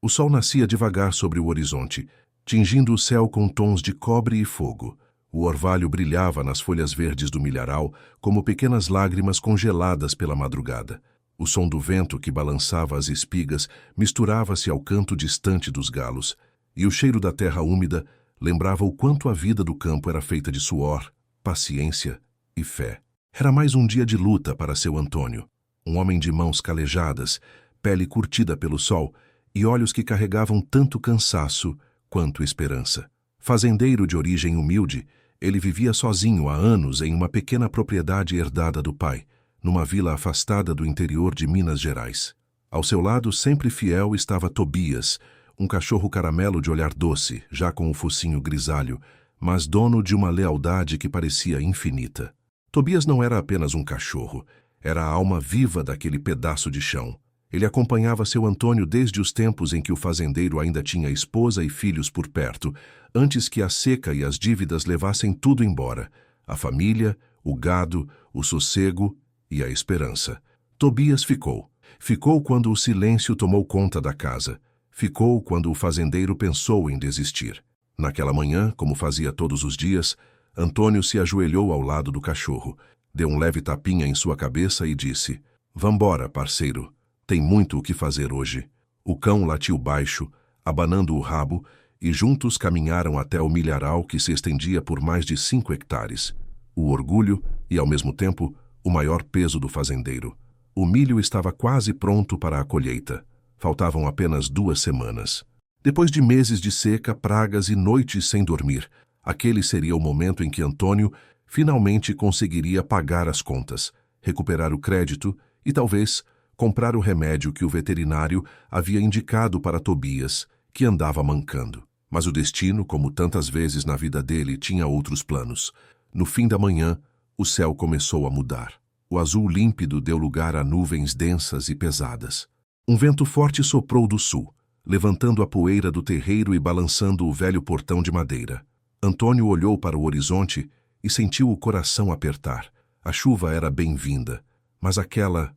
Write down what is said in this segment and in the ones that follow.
O sol nascia devagar sobre o horizonte, tingindo o céu com tons de cobre e fogo. O orvalho brilhava nas folhas verdes do milharal como pequenas lágrimas congeladas pela madrugada. O som do vento que balançava as espigas misturava-se ao canto distante dos galos, e o cheiro da terra úmida lembrava o quanto a vida do campo era feita de suor, paciência e fé. Era mais um dia de luta para seu Antônio, um homem de mãos calejadas, pele curtida pelo sol e olhos que carregavam tanto cansaço quanto esperança. Fazendeiro de origem humilde, ele vivia sozinho há anos em uma pequena propriedade herdada do pai, numa vila afastada do interior de Minas Gerais. Ao seu lado, sempre fiel, estava Tobias, um cachorro caramelo de olhar doce, já com o focinho grisalho, mas dono de uma lealdade que parecia infinita. Tobias não era apenas um cachorro, era a alma viva daquele pedaço de chão. Ele acompanhava seu Antônio desde os tempos em que o fazendeiro ainda tinha esposa e filhos por perto, antes que a seca e as dívidas levassem tudo embora: a família, o gado, o sossego e a esperança. Tobias ficou. Ficou quando o silêncio tomou conta da casa. Ficou quando o fazendeiro pensou em desistir. Naquela manhã, como fazia todos os dias, Antônio se ajoelhou ao lado do cachorro, deu um leve tapinha em sua cabeça e disse: "Vambora, parceiro. Tem muito o que fazer hoje." O cão latiu baixo, abanando o rabo, e juntos caminharam até o milharal que se estendia por mais de 5 hectares. O orgulho e, ao mesmo tempo, o maior peso do fazendeiro. O milho estava quase pronto para a colheita. Faltavam apenas 2 semanas. Depois de meses de seca, pragas e noites sem dormir, aquele seria o momento em que Antônio finalmente conseguiria pagar as contas, recuperar o crédito e, talvez, comprar o remédio que o veterinário havia indicado para Tobias, que andava mancando. Mas o destino, como tantas vezes na vida dele, tinha outros planos. No fim da manhã, o céu começou a mudar. O azul límpido deu lugar a nuvens densas e pesadas. Um vento forte soprou do sul, levantando a poeira do terreiro e balançando o velho portão de madeira. Antônio olhou para o horizonte e sentiu o coração apertar. A chuva era bem-vinda, mas aquela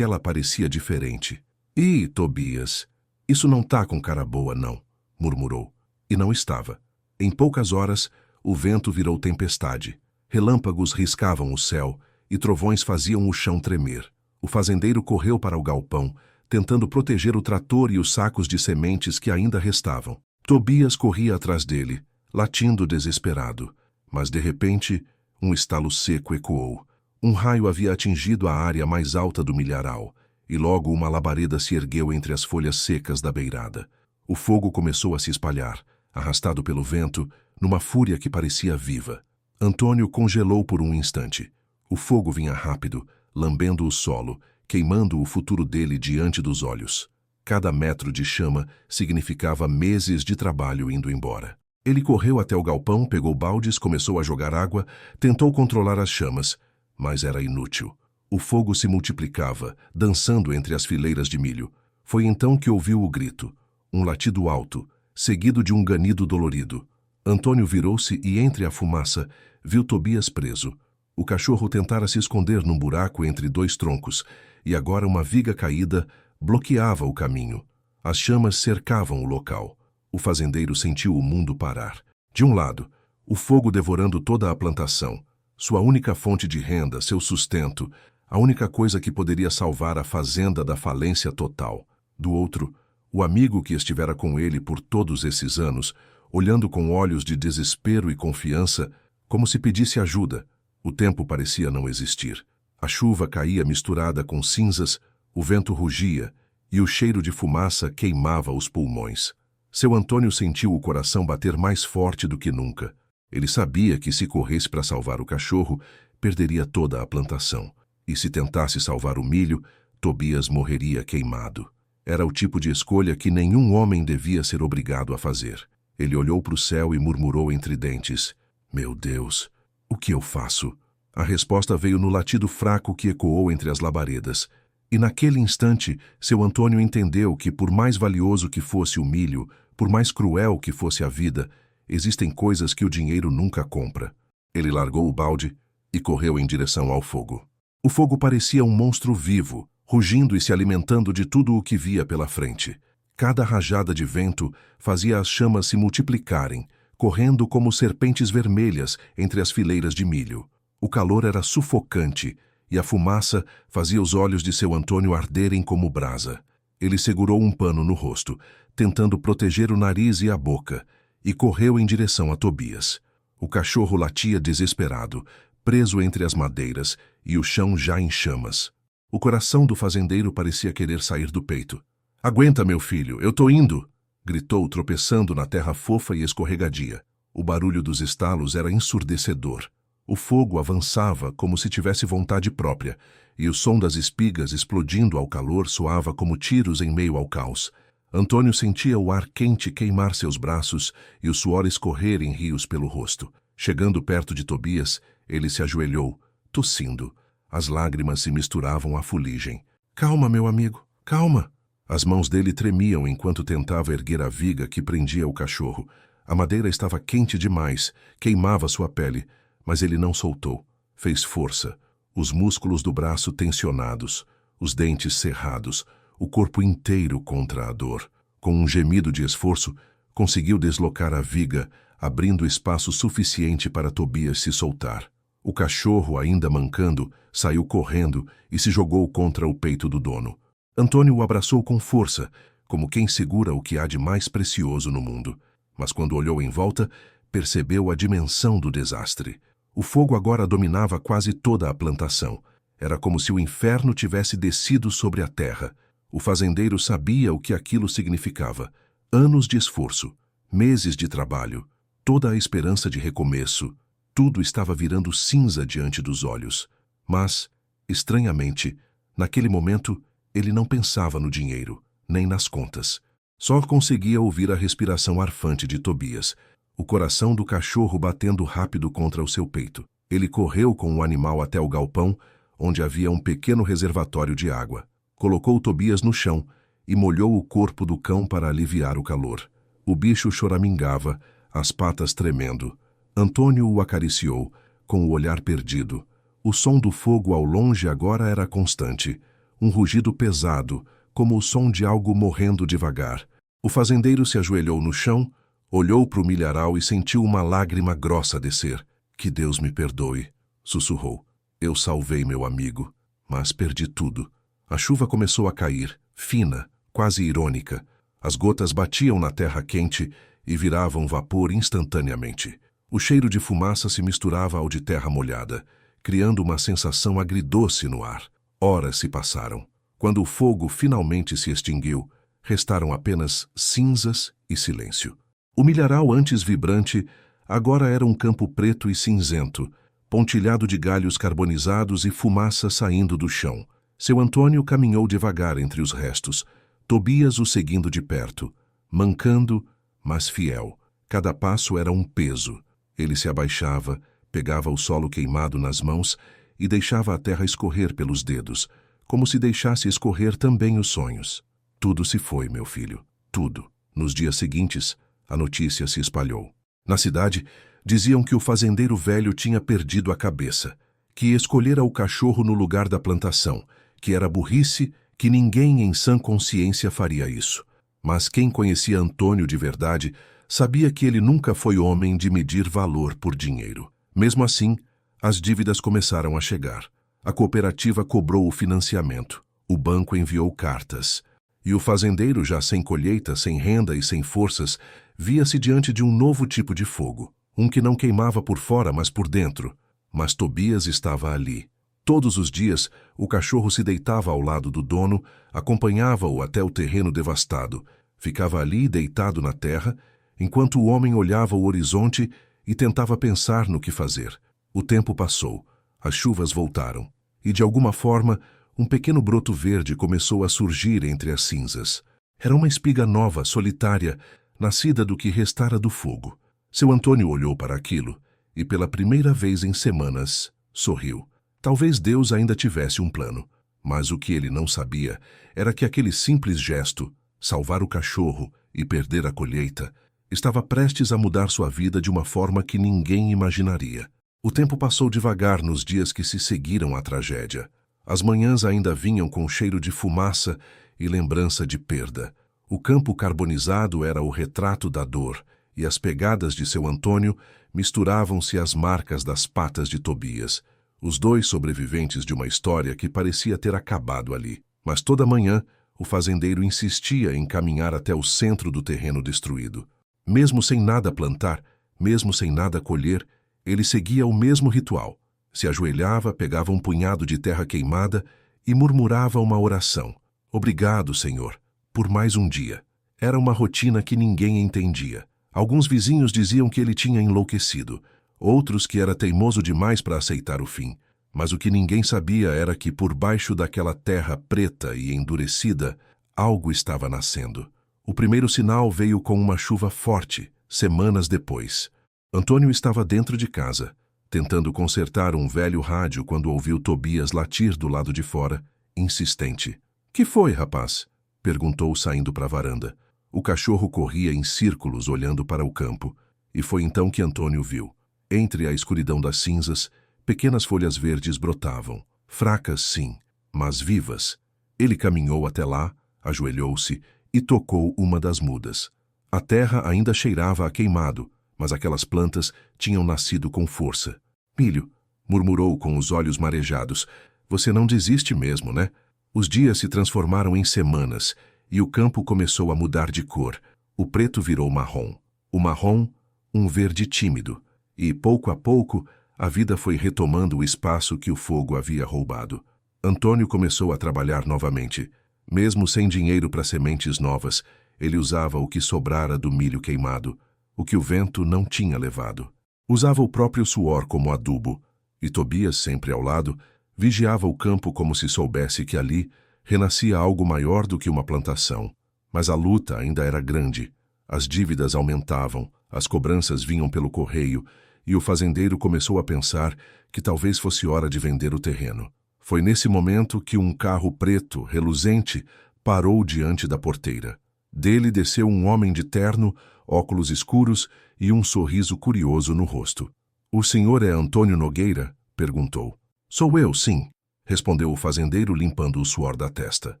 parecia diferente. "Ih, Tobias, isso não tá com cara boa, não", murmurou. E não estava. Em poucas horas, o vento virou tempestade. Relâmpagos riscavam o céu e trovões faziam o chão tremer. O fazendeiro correu para o galpão, tentando proteger o trator e os sacos de sementes que ainda restavam. Tobias corria atrás dele, latindo desesperado. Mas, de repente, um estalo seco ecoou. Um raio havia atingido a área mais alta do milharal, e logo uma labareda se ergueu entre as folhas secas da beirada. O fogo começou a se espalhar, arrastado pelo vento, numa fúria que parecia viva. Antônio congelou por um instante. O fogo vinha rápido, lambendo o solo, queimando o futuro dele diante dos olhos. Cada metro de chama significava meses de trabalho indo embora. Ele correu até o galpão, pegou baldes, começou a jogar água, tentou controlar as chamas, mas era inútil. O fogo se multiplicava, dançando entre as fileiras de milho. Foi então que ouviu o grito, um latido alto, seguido de um ganido dolorido. Antônio virou-se e, entre a fumaça, viu Tobias preso. O cachorro tentara se esconder num buraco entre 2 troncos, e agora uma viga caída bloqueava o caminho. As chamas cercavam o local. O fazendeiro sentiu o mundo parar. De um lado, o fogo devorando toda a plantação, sua única fonte de renda, seu sustento, a única coisa que poderia salvar a fazenda da falência total. Do outro, o amigo que estivera com ele por todos esses anos, olhando com olhos de desespero e confiança, como se pedisse ajuda. O tempo parecia não existir. A chuva caía misturada com cinzas, o vento rugia e o cheiro de fumaça queimava os pulmões. Seu Antônio sentiu o coração bater mais forte do que nunca. Ele sabia que se corresse para salvar o cachorro, perderia toda a plantação. E se tentasse salvar o milho, Tobias morreria queimado. Era o tipo de escolha que nenhum homem devia ser obrigado a fazer. Ele olhou para o céu e murmurou entre dentes: "Meu Deus, o que eu faço?" A resposta veio no latido fraco que ecoou entre as labaredas. E naquele instante, seu Antônio entendeu que, por mais valioso que fosse o milho, por mais cruel que fosse a vida, existem coisas que o dinheiro nunca compra. Ele largou o balde e correu em direção ao fogo. O fogo parecia um monstro vivo, rugindo e se alimentando de tudo o que via pela frente. Cada rajada de vento fazia as chamas se multiplicarem, correndo como serpentes vermelhas entre as fileiras de milho. O calor era sufocante e a fumaça fazia os olhos de seu Antônio arderem como brasa. Ele segurou um pano no rosto, tentando proteger o nariz e a boca, e correu em direção a Tobias. O cachorro latia desesperado, preso entre as madeiras e o chão já em chamas. O coração do fazendeiro parecia querer sair do peito. "Aguenta, meu filho, eu tô indo!" gritou, tropeçando na terra fofa e escorregadia. O barulho dos estalos era ensurdecedor. O fogo avançava como se tivesse vontade própria, e o som das espigas explodindo ao calor soava como tiros em meio ao caos. Antônio sentia o ar quente queimar seus braços e o suor escorrer em rios pelo rosto. Chegando perto de Tobias, ele se ajoelhou, tossindo. As lágrimas se misturavam à fuligem. "Calma, meu amigo, calma!" As mãos dele tremiam enquanto tentava erguer a viga que prendia o cachorro. A madeira estava quente demais, queimava sua pele, mas ele não soltou. Fez força, os músculos do braço tensionados, os dentes cerrados, o corpo inteiro contra a dor. Com um gemido de esforço, conseguiu deslocar a viga, abrindo espaço suficiente para Tobias se soltar. O cachorro, ainda mancando, saiu correndo e se jogou contra o peito do dono. Antônio o abraçou com força, como quem segura o que há de mais precioso no mundo. Mas quando olhou em volta, percebeu a dimensão do desastre. O fogo agora dominava quase toda a plantação. Era como se o inferno tivesse descido sobre a terra. O fazendeiro sabia o que aquilo significava. Anos de esforço, meses de trabalho, toda a esperança de recomeço. Tudo estava virando cinza diante dos olhos. Mas, estranhamente, naquele momento, ele não pensava no dinheiro, nem nas contas. Só conseguia ouvir a respiração arfante de Tobias, o coração do cachorro batendo rápido contra o seu peito. Ele correu com o animal até o galpão, onde havia um pequeno reservatório de água. Colocou Tobias no chão e molhou o corpo do cão para aliviar o calor. O bicho choramingava, as patas tremendo. Antônio o acariciou, com o olhar perdido. O som do fogo ao longe agora era constante. Um rugido pesado, como o som de algo morrendo devagar. O fazendeiro se ajoelhou no chão, olhou para o milharal e sentiu uma lágrima grossa descer. "Que Deus me perdoe", sussurrou. "Eu salvei meu amigo, mas perdi tudo." A chuva começou a cair, fina, quase irônica. As gotas batiam na terra quente e viravam vapor instantaneamente. O cheiro de fumaça se misturava ao de terra molhada, criando uma sensação agridoce no ar. Horas se passaram. Quando o fogo finalmente se extinguiu, restaram apenas cinzas e silêncio. O milharal, antes vibrante, agora era um campo preto e cinzento, pontilhado de galhos carbonizados e fumaça saindo do chão. Seu Antônio caminhou devagar entre os restos, Tobias o seguindo de perto, mancando, mas fiel. Cada passo era um peso. Ele se abaixava, pegava o solo queimado nas mãos e deixava a terra escorrer pelos dedos, como se deixasse escorrer também os sonhos. Tudo se foi, meu filho, tudo. Nos dias seguintes, a notícia se espalhou. Na cidade, diziam que o fazendeiro velho tinha perdido a cabeça, que escolhera o cachorro no lugar da plantação, que era burrice, que ninguém em sã consciência faria isso. Mas quem conhecia Antônio de verdade sabia que ele nunca foi homem de medir valor por dinheiro. Mesmo assim, as dívidas começaram a chegar. A cooperativa cobrou o financiamento. O banco enviou cartas. E o fazendeiro, já sem colheita, sem renda e sem forças, via-se diante de um novo tipo de fogo. Um que não queimava por fora, mas por dentro. Mas Tobias estava ali. Todos os dias, o cachorro se deitava ao lado do dono, acompanhava-o até o terreno devastado. Ficava ali, deitado na terra, enquanto o homem olhava o horizonte e tentava pensar no que fazer. O tempo passou, as chuvas voltaram, e de alguma forma, um pequeno broto verde começou a surgir entre as cinzas. Era uma espiga nova, solitária, nascida do que restara do fogo. Seu Antônio olhou para aquilo e, pela primeira vez em semanas, sorriu. Talvez Deus ainda tivesse um plano, mas o que ele não sabia era que aquele simples gesto, salvar o cachorro e perder a colheita, estava prestes a mudar sua vida de uma forma que ninguém imaginaria. O tempo passou devagar nos dias que se seguiram à tragédia. As manhãs ainda vinham com cheiro de fumaça e lembrança de perda. O campo carbonizado era o retrato da dor, e as pegadas de seu Antônio misturavam-se às marcas das patas de Tobias, os dois sobreviventes de uma história que parecia ter acabado ali. Mas toda manhã, o fazendeiro insistia em caminhar até o centro do terreno destruído. Mesmo sem nada plantar, mesmo sem nada colher, ele seguia o mesmo ritual. Se ajoelhava, pegava um punhado de terra queimada e murmurava uma oração. Obrigado, Senhor, por mais um dia. Era uma rotina que ninguém entendia. Alguns vizinhos diziam que ele tinha enlouquecido, outros que era teimoso demais para aceitar o fim. Mas o que ninguém sabia era que por baixo daquela terra preta e endurecida, algo estava nascendo. O primeiro sinal veio com uma chuva forte, semanas depois. Antônio estava dentro de casa, tentando consertar um velho rádio quando ouviu Tobias latir do lado de fora, insistente. — Que foi, rapaz? — perguntou saindo para a varanda. O cachorro corria em círculos olhando para o campo, e foi então que Antônio viu. Entre a escuridão das cinzas, pequenas folhas verdes brotavam. Fracas, sim, mas vivas. Ele caminhou até lá, ajoelhou-se e tocou uma das mudas. A terra ainda cheirava a queimado, mas aquelas plantas tinham nascido com força. — Milho, murmurou com os olhos marejados. Você não desiste mesmo, né? Os dias se transformaram em semanas, e o campo começou a mudar de cor. O preto virou marrom. O marrom, um verde tímido. E, pouco a pouco, a vida foi retomando o espaço que o fogo havia roubado. Antônio começou a trabalhar novamente. Mesmo sem dinheiro para sementes novas, ele usava o que sobrara do milho queimado, o que o vento não tinha levado. Usava o próprio suor como adubo, e Tobias, sempre ao lado, vigiava o campo como se soubesse que ali renascia algo maior do que uma plantação. Mas a luta ainda era grande. As dívidas aumentavam, as cobranças vinham pelo correio, e o fazendeiro começou a pensar que talvez fosse hora de vender o terreno. Foi nesse momento que um carro preto, reluzente, parou diante da porteira. Dele desceu um homem de terno, óculos escuros e um sorriso curioso no rosto. — O senhor é Antônio Nogueira? — perguntou. — Sou eu, sim, respondeu o fazendeiro limpando o suor da testa.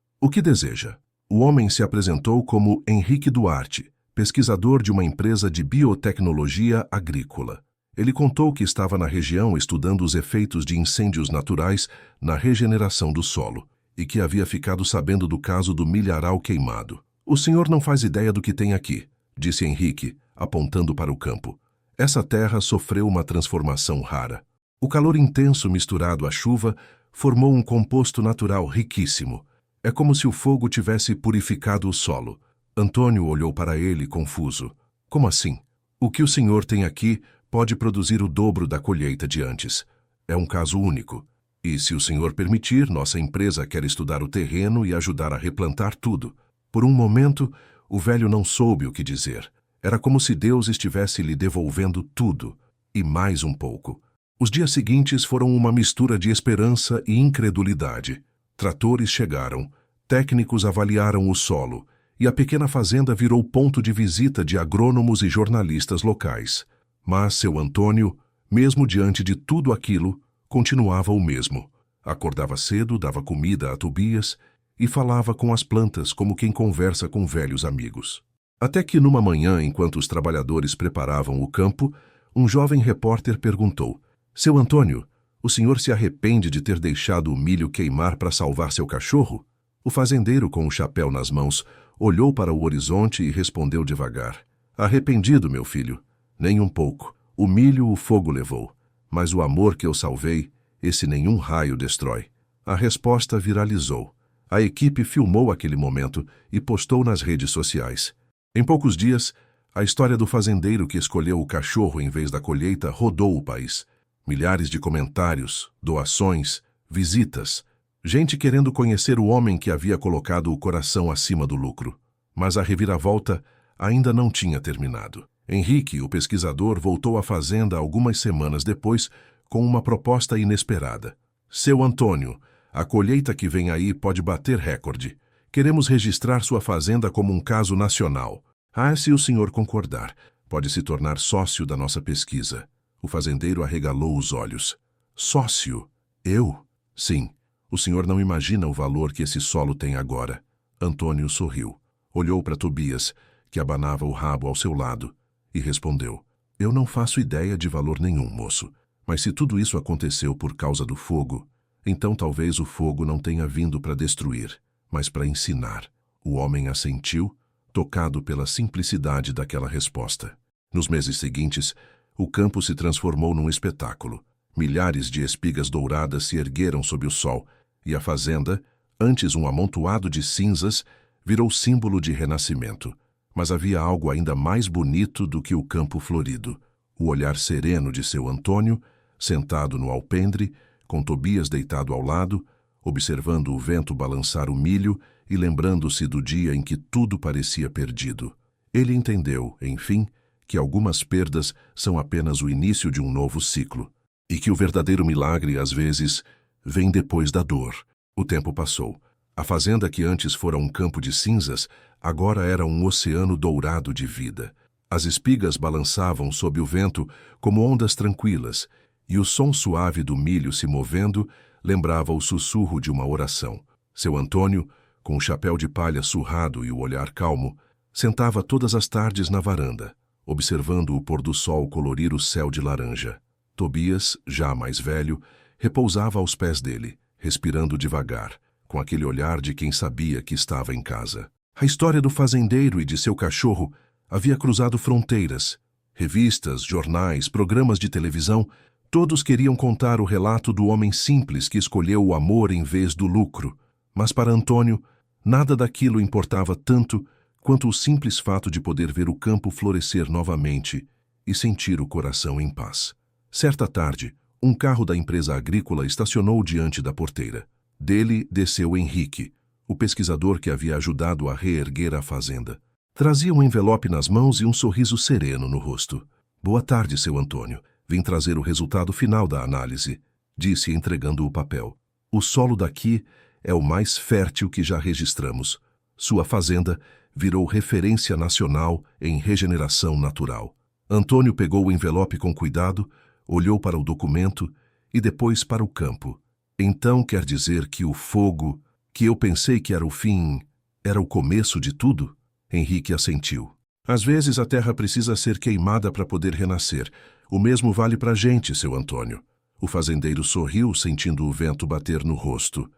— O que deseja? O homem se apresentou como Henrique Duarte, pesquisador de uma empresa de biotecnologia agrícola. Ele contou que estava na região estudando os efeitos de incêndios naturais na regeneração do solo e que havia ficado sabendo do caso do milharal queimado. — O senhor não faz ideia do que tem aqui, disse Henrique, apontando para o campo. Essa terra sofreu uma transformação rara. O calor intenso misturado à chuva formou um composto natural riquíssimo. É como se o fogo tivesse purificado o solo. Antônio olhou para ele, confuso. — Como assim? O que o senhor tem aqui pode produzir o dobro da colheita de antes. É um caso único. E, se o senhor permitir, nossa empresa quer estudar o terreno e ajudar a replantar tudo. Por um momento, o velho não soube o que dizer. Era como se Deus estivesse lhe devolvendo tudo, e mais um pouco. Os dias seguintes foram uma mistura de esperança e incredulidade. Tratores chegaram, técnicos avaliaram o solo, e a pequena fazenda virou ponto de visita de agrônomos e jornalistas locais. Mas seu Antônio, mesmo diante de tudo aquilo, continuava o mesmo. Acordava cedo, dava comida a Tobias e falava com as plantas como quem conversa com velhos amigos. Até que numa manhã, enquanto os trabalhadores preparavam o campo, um jovem repórter perguntou: — Seu Antônio, o senhor se arrepende de ter deixado o milho queimar para salvar seu cachorro? O fazendeiro, com o chapéu nas mãos, olhou para o horizonte e respondeu devagar: — Arrependido, meu filho. Nem um pouco. O milho o fogo levou. Mas o amor que eu salvei, esse nenhum raio destrói. A resposta viralizou. A equipe filmou aquele momento e postou nas redes sociais. Em poucos dias, a história do fazendeiro que escolheu o cachorro em vez da colheita rodou o país. Milhares de comentários, doações, visitas. Gente querendo conhecer o homem que havia colocado o coração acima do lucro. Mas a reviravolta ainda não tinha terminado. Henrique, o pesquisador, voltou à fazenda algumas semanas depois com uma proposta inesperada. — Seu Antônio, a colheita que vem aí pode bater recorde. Queremos registrar sua fazenda como um caso nacional. Se o senhor concordar, pode se tornar sócio da nossa pesquisa. O fazendeiro arregalou os olhos. — Sócio? Eu? Sim. O senhor não imagina o valor que esse solo tem agora. Antônio sorriu. Olhou para Tobias, que abanava o rabo ao seu lado, e respondeu: Eu não faço ideia de valor nenhum, moço. Mas se tudo isso aconteceu por causa do fogo, então talvez o fogo não tenha vindo para destruir, mas para ensinar. O homem assentiu, tocado pela simplicidade daquela resposta. Nos meses seguintes, o campo se transformou num espetáculo. Milhares de espigas douradas se ergueram sob o sol, e a fazenda, antes um amontoado de cinzas, virou símbolo de renascimento. Mas havia algo ainda mais bonito do que o campo florido. O olhar sereno de seu Antônio, sentado no alpendre, com Tobias deitado ao lado, observando o vento balançar o milho e lembrando-se do dia em que tudo parecia perdido. Ele entendeu, enfim, que algumas perdas são apenas o início de um novo ciclo, e que o verdadeiro milagre, às vezes, vem depois da dor. O tempo passou. A fazenda que antes fora um campo de cinzas, agora era um oceano dourado de vida. As espigas balançavam sob o vento como ondas tranquilas, e o som suave do milho se movendo lembrava o sussurro de uma oração. Seu Antônio, com o chapéu de palha surrado e o olhar calmo, sentava todas as tardes na varanda, observando o pôr do sol colorir o céu de laranja. Tobias, já mais velho, repousava aos pés dele, respirando devagar, com aquele olhar de quem sabia que estava em casa. A história do fazendeiro e de seu cachorro havia cruzado fronteiras. Revistas, jornais, programas de televisão, todos queriam contar o relato do homem simples que escolheu o amor em vez do lucro. Mas para Antônio, nada daquilo importava tanto quanto o simples fato de poder ver o campo florescer novamente e sentir o coração em paz. Certa tarde, um carro da empresa agrícola estacionou diante da porteira. Dele desceu Henrique, o pesquisador que havia ajudado a reerguer a fazenda. Trazia um envelope nas mãos e um sorriso sereno no rosto. Boa tarde, seu Antônio. Vim trazer o resultado final da análise, disse entregando o papel. O solo daqui é o mais fértil que já registramos. Sua fazenda virou referência nacional em regeneração natural. Antônio pegou o envelope com cuidado, olhou para o documento e depois para o campo. Então quer dizer que o fogo, que eu pensei que era o fim, era o começo de tudo? Henrique assentiu. Às vezes a terra precisa ser queimada para poder renascer. O mesmo vale para a gente, seu Antônio. O fazendeiro sorriu, sentindo o vento bater no rosto.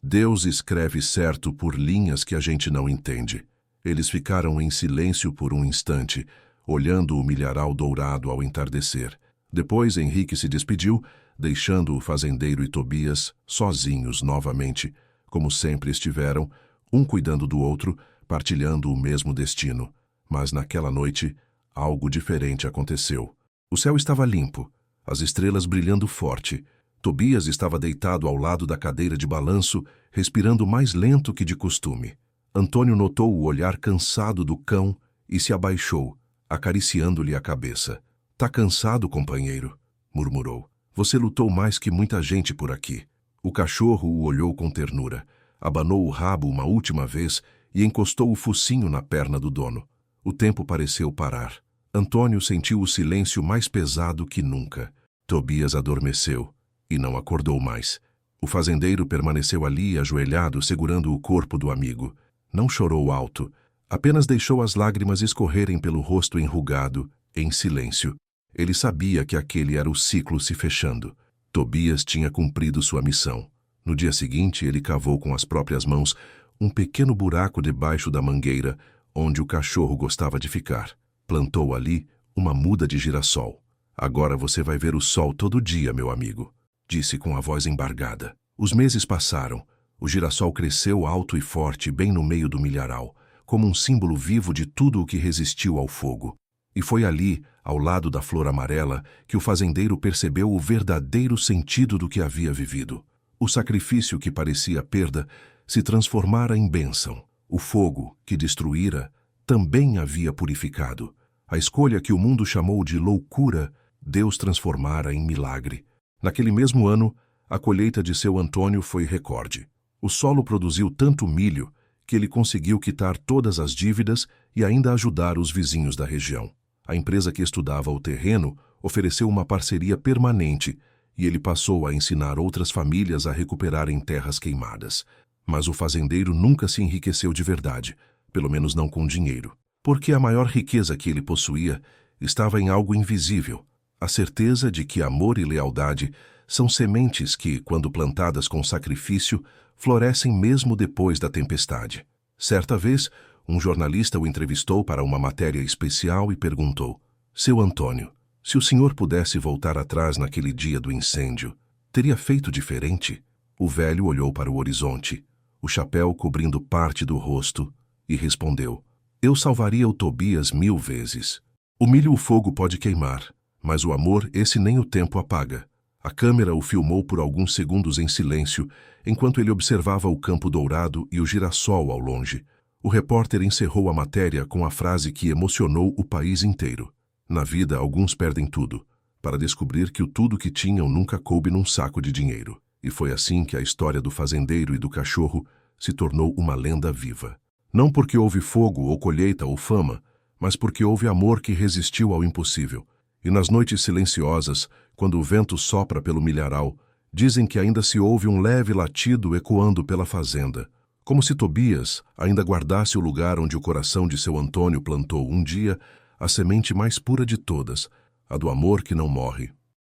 Deus escreve certo por linhas que a gente não entende. Eles ficaram em silêncio por um instante, olhando o milharal dourado ao entardecer. Depois Henrique se despediu, deixando o fazendeiro e Tobias sozinhos novamente, como sempre estiveram, um cuidando do outro, partilhando o mesmo destino. Mas naquela noite, algo diferente aconteceu. O céu estava limpo, as estrelas brilhando forte. Tobias estava deitado ao lado da cadeira de balanço, respirando mais lento que de costume. Antônio notou o olhar cansado do cão e se abaixou, acariciando-lhe a cabeça. Tá cansado, companheiro? Murmurou. Você lutou mais que muita gente por aqui. O cachorro o olhou com ternura, abanou o rabo uma última vez e encostou o focinho na perna do dono. O tempo pareceu parar. Antônio sentiu o silêncio mais pesado que nunca. Tobias adormeceu e não acordou mais. O fazendeiro permaneceu ali, ajoelhado, segurando o corpo do amigo. Não chorou alto, apenas deixou as lágrimas escorrerem pelo rosto enrugado, em silêncio. Ele sabia que aquele era o ciclo se fechando. Tobias tinha cumprido sua missão. No dia seguinte, ele cavou com as próprias mãos um pequeno buraco debaixo da mangueira, onde o cachorro gostava de ficar. Plantou ali uma muda de girassol. Agora você vai ver o sol todo dia, meu amigo, disse com a voz embargada. Os meses passaram. O girassol cresceu alto e forte bem no meio do milharal, como um símbolo vivo de tudo o que resistiu ao fogo. E foi ali, ao lado da flor amarela, que o fazendeiro percebeu o verdadeiro sentido do que havia vivido. O sacrifício que parecia perda se transformara em bênção. O fogo, que destruíra, também havia purificado. A escolha que o mundo chamou de loucura, Deus transformara em milagre. Naquele mesmo ano, a colheita de seu Antônio foi recorde. O solo produziu tanto milho que ele conseguiu quitar todas as dívidas e ainda ajudar os vizinhos da região. A empresa que estudava o terreno ofereceu uma parceria permanente e ele passou a ensinar outras famílias a recuperarem terras queimadas. Mas o fazendeiro nunca se enriqueceu de verdade, pelo menos não com dinheiro. Porque a maior riqueza que ele possuía estava em algo invisível, a certeza de que amor e lealdade são sementes que, quando plantadas com sacrifício, florescem mesmo depois da tempestade. Certa vez, um jornalista o entrevistou para uma matéria especial e perguntou: Seu Antônio, se o senhor pudesse voltar atrás naquele dia do incêndio, teria feito diferente? O velho olhou para o horizonte, o chapéu cobrindo parte do rosto, e respondeu: Eu salvaria o Tobias 1000 vezes. O milho o fogo pode queimar, mas o amor esse nem o tempo apaga. A câmera o filmou por alguns segundos em silêncio, enquanto ele observava o campo dourado e o girassol ao longe. O repórter encerrou a matéria com a frase que emocionou o país inteiro: Na vida, alguns perdem tudo, para descobrir que o tudo que tinham nunca coube num saco de dinheiro. E foi assim que a história do fazendeiro e do cachorro se tornou uma lenda viva. Não porque houve fogo ou colheita ou fama, mas porque houve amor que resistiu ao impossível. E nas noites silenciosas, quando o vento sopra pelo milharal, dizem que ainda se ouve um leve latido ecoando pela fazenda, como se Tobias ainda guardasse o lugar onde o coração de seu Antônio plantou um dia a semente mais pura de todas, a do amor que não morre.